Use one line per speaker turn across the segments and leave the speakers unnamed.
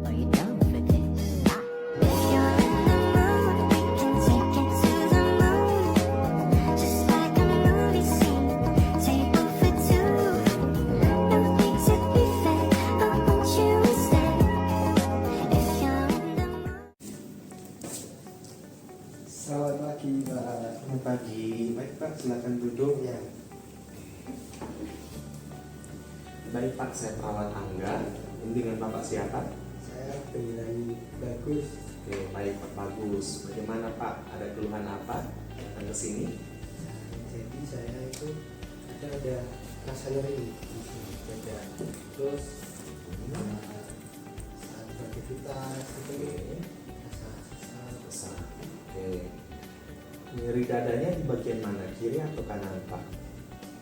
Are you down for this? If you're in the mood, we can take it to the moon. Just like a movie scene, table for two. No need to be fake, but won't you stay? If you're in the mood.
Selamat pagi, Pak.
Selamat pagi, baik Pak, silakan duduk.
Ya,
Baik Pak, saya perawat Angga. Ini dengan Bapak siapa?
saya penyanyi bagus.
Oke, baik Pak, bagus. Bagaimana Pak? Ada keluhan apa datang ke sini?
Jadi saya itu ada rasa nyeri di sini dada. Terus saat beraktivitas itu rasa sesak.
Besar. Oke. Nyeri dadanya di bagian mana? Kiri atau kanan Pak?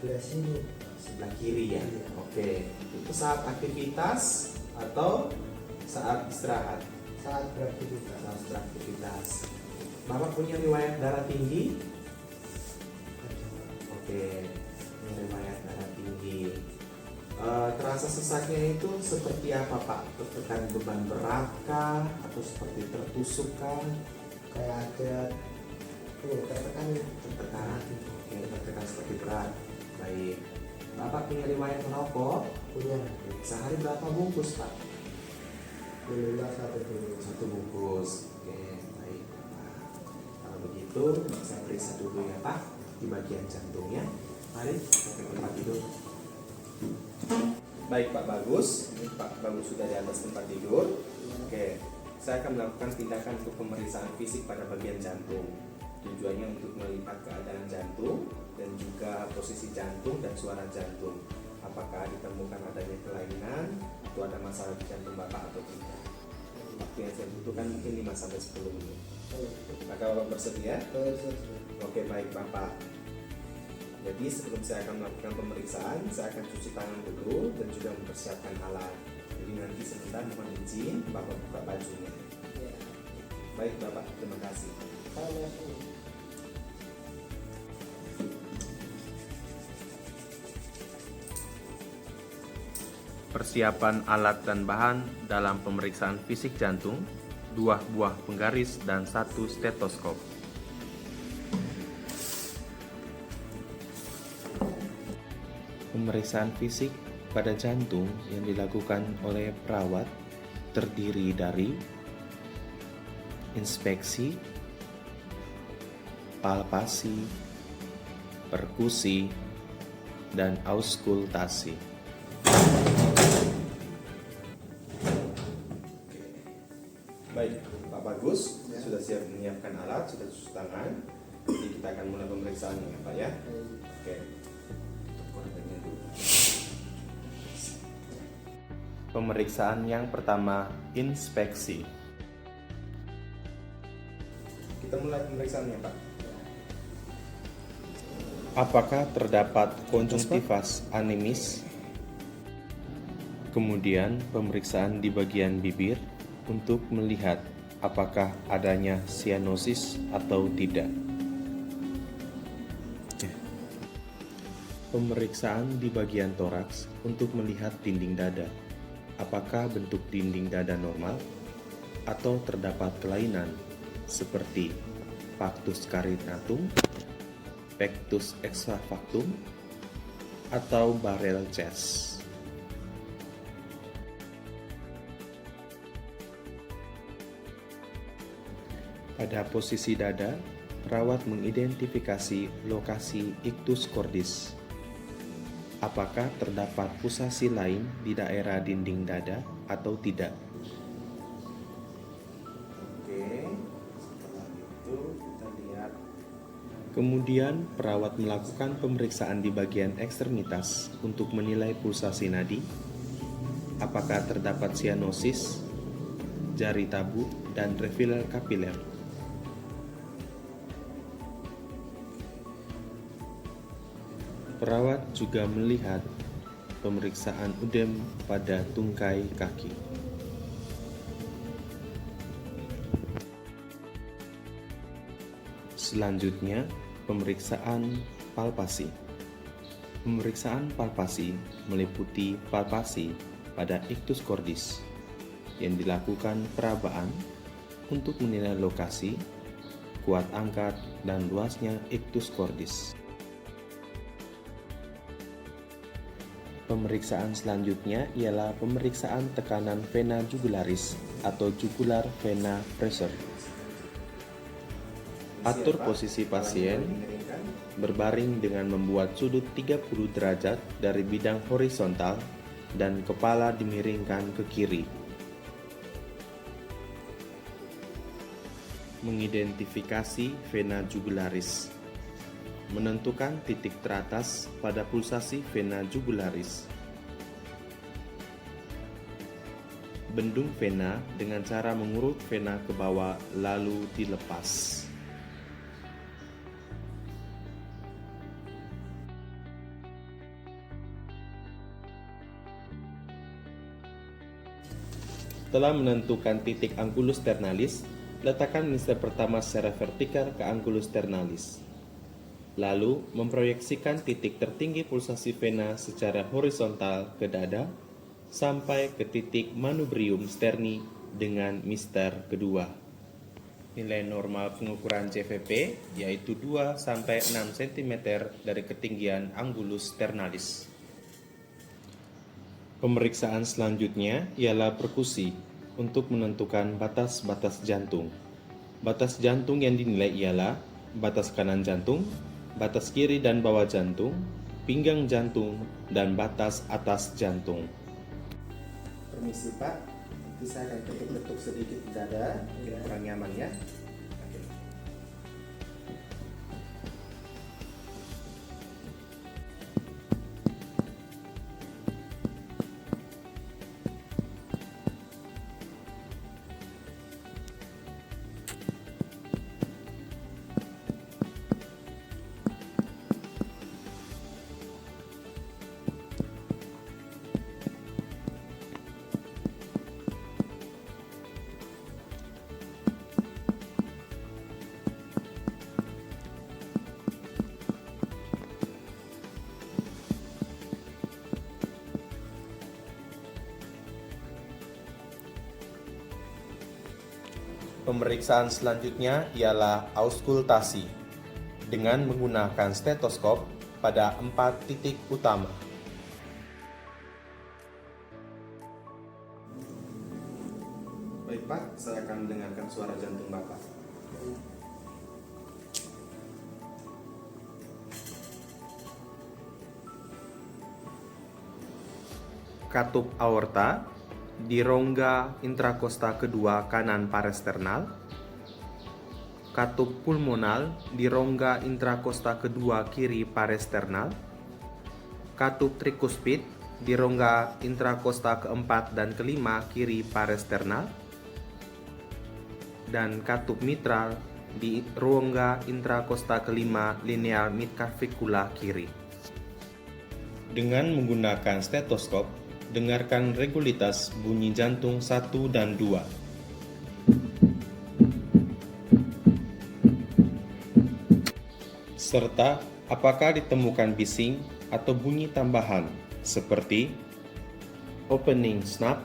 Belah sini.
Sebelah kiri ya.
Iya.
Oke. Itu saat aktivitas atau saat istirahat?
Saat beraktivitas.
Saat beraktivitas. Bapak punya riwayat darah tinggi? Oke, ini riwayat darah tinggi. Terasa sesaknya itu seperti apa Pak? Tertekan beban berat kah? Atau seperti tertusuk kah?
Kayak ada tertekan.
Tertekan. Oke, tertekan seperti berat. Baik. Bapak punya riwayat merokok?
Punya
Sehari berapa bungkus Pak?
minimal satu
Bungkus. Oke, baik Pak. Kalau begitu, saya periksa dulu ya Pak di bagian jantungnya. Mari kita ke tempat tidur. Baik Pak Bagus, ini Pak Bagus sudah di atas tempat tidur. Oke, saya akan melakukan tindakan untuk pemeriksaan fisik pada bagian jantung. Tujuannya untuk melihat keadaan jantung dan juga posisi jantung dan suara jantung. Apakah ditemukan adanya kelainan atau ada masalah di jantung Bapak atau tidak. Waktu yang saya butuhkan mungkin 5-10 menit. Maka Bapak bersedia? Oke, baik Bapak. Jadi sebelum saya akan melakukan pemeriksaan, saya akan cuci tangan dulu dan juga mempersiapkan alat. Jadi nanti sebentar mohon izin Bapak buka bajunya. Baik Bapak, terima kasih. Persiapan alat dan bahan dalam pemeriksaan fisik jantung, 2 buah penggaris dan 1 stetoskop. Pemeriksaan fisik pada jantung yang dilakukan oleh perawat terdiri dari inspeksi, palpasi, perkusi, dan auskultasi. Baik, Pak Bagus sudah siap menyiapkan alat, sudah cuci tangan. Jadi kita akan mulai pemeriksaannya ya Pak ya. Oke. Korbannya dulu. Pemeriksaan yang pertama, inspeksi. Kita mulai pemeriksaannya Pak. Apakah terdapat konjungtivas animis? Kemudian pemeriksaan di bagian bibir untuk melihat apakah adanya sianosis atau tidak. Pemeriksaan di bagian toraks untuk melihat dinding dada. Apakah bentuk dinding dada normal atau terdapat kelainan seperti pactus carinatum, pectus extrafactum, atau barrel chest. Pada posisi dada, perawat mengidentifikasi lokasi ictus cordis. Apakah terdapat pulsasi lain di daerah dinding dada atau tidak? Oke, setelah itu kita lihat. Kemudian perawat melakukan pemeriksaan di bagian ekstremitas untuk menilai pulsasi nadi. Apakah terdapat sianosis, jari tabu, dan refill kapiler. Perawat juga melihat pemeriksaan udem pada tungkai kaki. Selanjutnya, pemeriksaan palpasi. Pemeriksaan palpasi meliputi palpasi pada ictus cordis. yang dilakukan perabaan untuk menilai lokasi, kuat angkat, dan luasnya ictus cordis. Pemeriksaan selanjutnya ialah pemeriksaan tekanan vena jugularis atau jugular vena pressure. Atur posisi pasien berbaring dengan membuat sudut 30 derajat dari bidang horizontal dan kepala dimiringkan ke kiri. Mengidentifikasi vena jugularis. Menentukan titik teratas pada pulsasi vena jugularis. Bendung vena dengan cara mengurut vena ke bawah lalu dilepas. Setelah menentukan titik angulus ternalis, letakkan minster pertama secara vertikal ke angulus ternalis. Lalu, memproyeksikan titik tertinggi pulsasi vena secara horizontal ke dada sampai ke titik manubrium sterni dengan minster kedua. Nilai normal pengukuran CVP yaitu 2-6 cm dari ketinggian angulus ternalis. Pemeriksaan selanjutnya ialah perkusi untuk menentukan batas-batas jantung. Batas jantung yang dinilai ialah batas kanan jantung, batas kiri dan bawah jantung, pinggang jantung, dan batas atas jantung. Permisi Pak, nanti saya akan ketuk-ketuk sedikit di dada, kurang nyaman ya. Oke. Pemeriksaan selanjutnya ialah auskultasi dengan menggunakan stetoskop pada 4 titik utama. Baik Pak, saya akan mendengarkan suara jantung Bapak. Katup aorta di rongga intrakosta kedua kanan paresternal, katup pulmonal di rongga intrakosta kedua kiri paresternal, katup trikuspid di rongga intrakosta keempat dan kelima kiri paresternal, dan katup mitral di rongga intrakosta kelima lineal midclavicula kiri. Dengan menggunakan stetoskop, dengarkan regulitas bunyi jantung 1 dan 2. Serta apakah ditemukan bising atau bunyi tambahan seperti opening snap,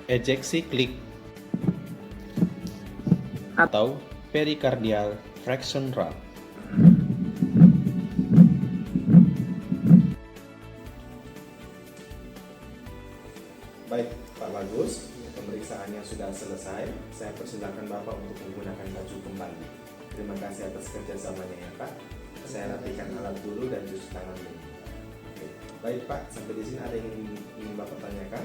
ejeksi klik, atau pericardial fraction rate. Baik, Pak Bagus, pemeriksaannya sudah selesai. Saya persilakan Bapak untuk menggunakan baju kembali. Terima kasih atas kerjasamanya ya Pak. Saya rapikan alat dulu dan cuci tangan dulu. Oke. Baik Pak, sampai di sini ada yang ingin Bapak tanyakan?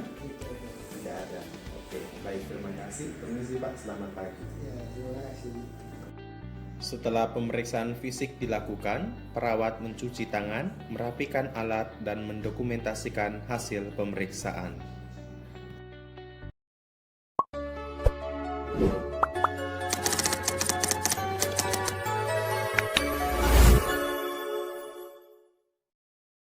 Tidak ada. Oke, baik, terima kasih. Permisi Pak, selamat pagi.
Ya, terima kasih.
Setelah pemeriksaan fisik dilakukan, perawat mencuci tangan, merapikan alat, dan mendokumentasikan hasil pemeriksaan.